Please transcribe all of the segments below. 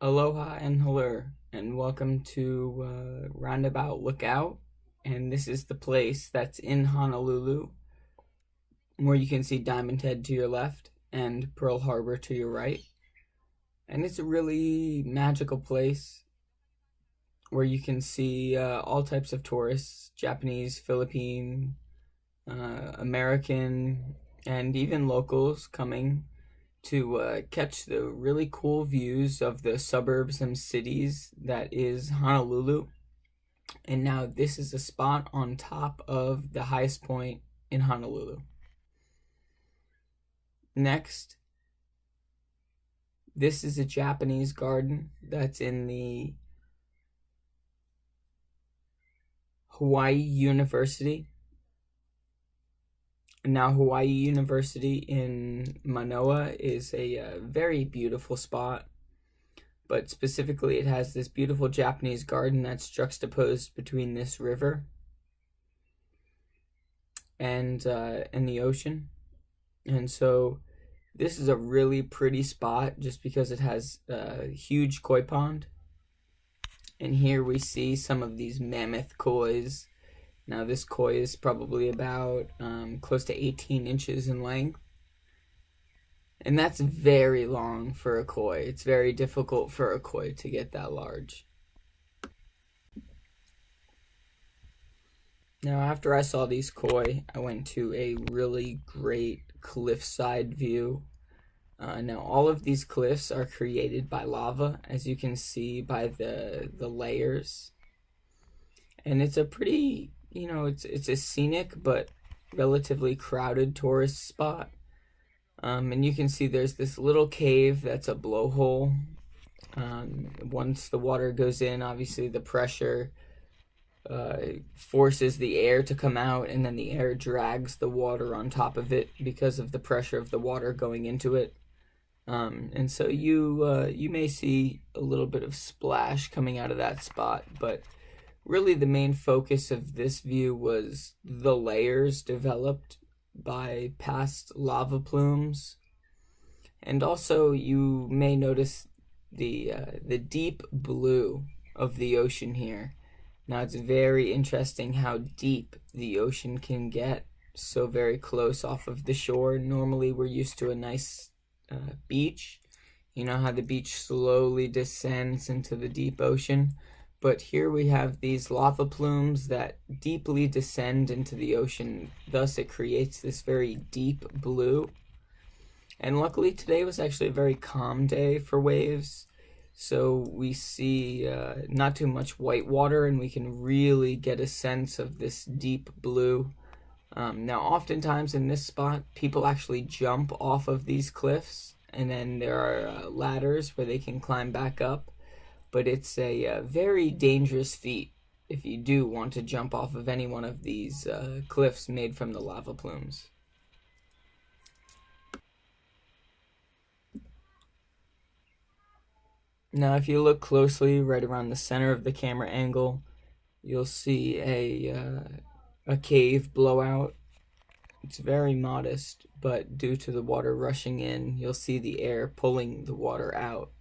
Aloha and hello, and welcome to Roundabout Lookout. And this is the place that's in Honolulu, where you can see Diamond Head to your left and Pearl Harbor to your right. And it's a really magical place where you can see all types of tourists, Japanese, Philippine, American, and even locals coming to catch the really cool views of the suburbs and cities that is Honolulu. And now this is a spot on top of the highest point in Honolulu. Next, this is a Japanese garden that's in the Hawaii University. Now, Hawaii University in Manoa is a very beautiful spot, but specifically it has this beautiful Japanese garden that's juxtaposed between this river and the ocean. And so this is a really pretty spot just because it has a huge koi pond. And here we see some of these mammoth kois. Now this koi is probably about close to 18 inches in length. And that's very long for a koi. It's very difficult for a koi to get that large. Now after I saw these koi, I went to a really great cliffside view. Now all of these cliffs are created by lava, as you can see by the layers. And it's a pretty, it's a scenic but relatively crowded tourist spot. And you can see there's this little cave that's a blowhole. Once the water goes in, obviously the pressure forces the air to come out, and then the air drags the water on top of it because of the pressure of the water going into it. And so you may see a little bit of splash coming out of that spot, but really the main focus of this view was the layers developed by past lava plumes. And also you may notice the deep blue of the ocean here. Now it's very interesting how deep the ocean can get so very close off of the shore. Normally we're used to a nice beach. You know how the beach slowly descends into the deep ocean. But here we have these lava plumes that deeply descend into the ocean. Thus it creates this very deep blue. And luckily today was actually a very calm day for waves. So we see not too much white water, and we can really get a sense of this deep blue. Now oftentimes in this spot, people actually jump off of these cliffs, and then there are ladders where they can climb back up. But it's a very dangerous feat if you do want to jump off of any one of these cliffs made from the lava plumes. Now if you look closely right around the center of the camera angle, you'll see a cave blowout. It's very modest, but due to the water rushing in, you'll see the air pulling the water out.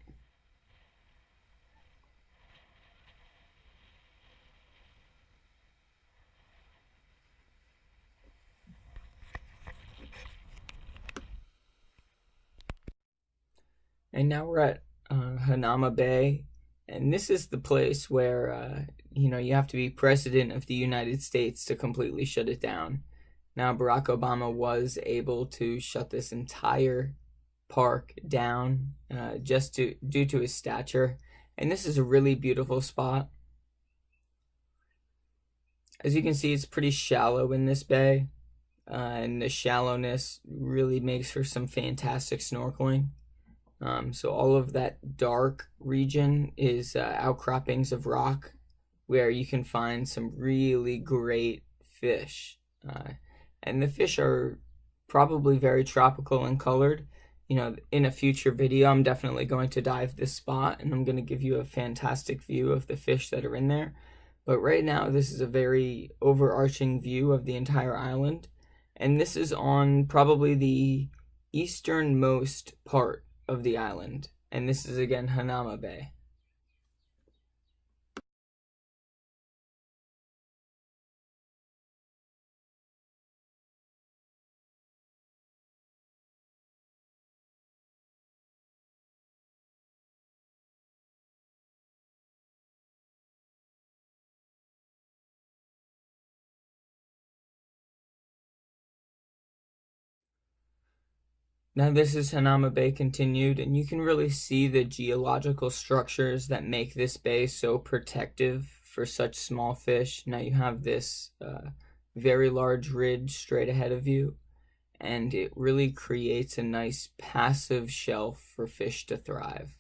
And now we're at Hanauma Bay, and this is the place where you have to be president of the United States to completely shut it down. Now Barack Obama was able to shut this entire park down just due to his stature, and this is a really beautiful spot. As you can see, it's pretty shallow in this bay, and the shallowness really makes for some fantastic snorkeling. So all of that dark region is outcroppings of rock where you can find some really great fish. And the fish are probably very tropical and colored. In a future video, I'm definitely going to dive this spot, and I'm going to give you a fantastic view of the fish that are in there. But right now, this is a very overarching view of the entire island. And this is on probably the easternmost part of the island. and this is again Hanauma Bay. Now this is Hanauma Bay continued, and you can really see the geological structures that make this bay so protective for such small fish. Now you have this very large ridge straight ahead of you, and it really creates a nice passive shelf for fish to thrive.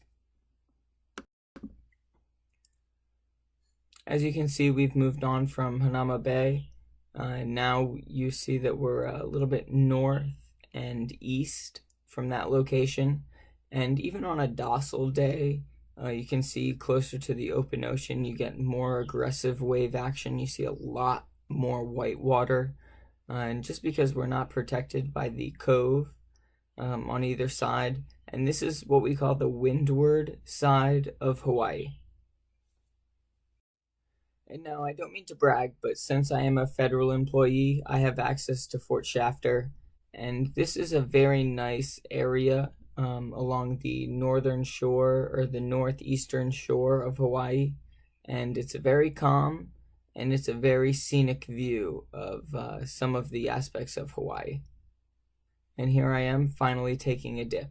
As you can see, we've moved on from Hanauma Bay. Now you see that we're a little bit north and east from that location, and even on a docile day, you can see closer to the open ocean you get more aggressive wave action. You see a lot more white water, and just because we're not protected by the cove on either side, and this is what we call the windward side of Hawaii. And now, I don't mean to brag, but since I am a federal employee, I have access to Fort Shafter, and this is a very nice area along the northern shore, or the northeastern shore of Hawaii, and it's very calm, and it's a very scenic view of some of the aspects of Hawaii. And here I am finally taking a dip.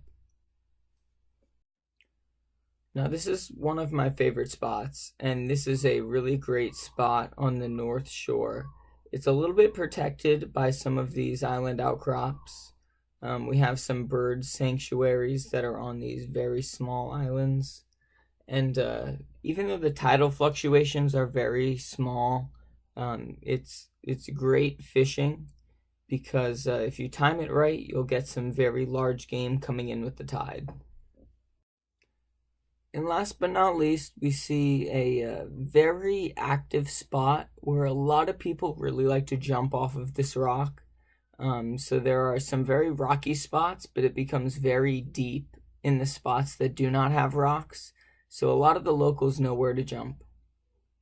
Now this is one of my favorite spots, and this is a really great spot on the north shore. It's a little bit protected by some of these island outcrops. We have some bird sanctuaries that are on these very small islands, and even though the tidal fluctuations are very small, it's great fishing, because if you time it right, you'll get some very large game coming in with the tide. And last but not least, we see a very active spot where a lot of people really like to jump off of this rock. So there are some very rocky spots, but it becomes very deep in the spots that do not have rocks. So a lot of the locals know where to jump.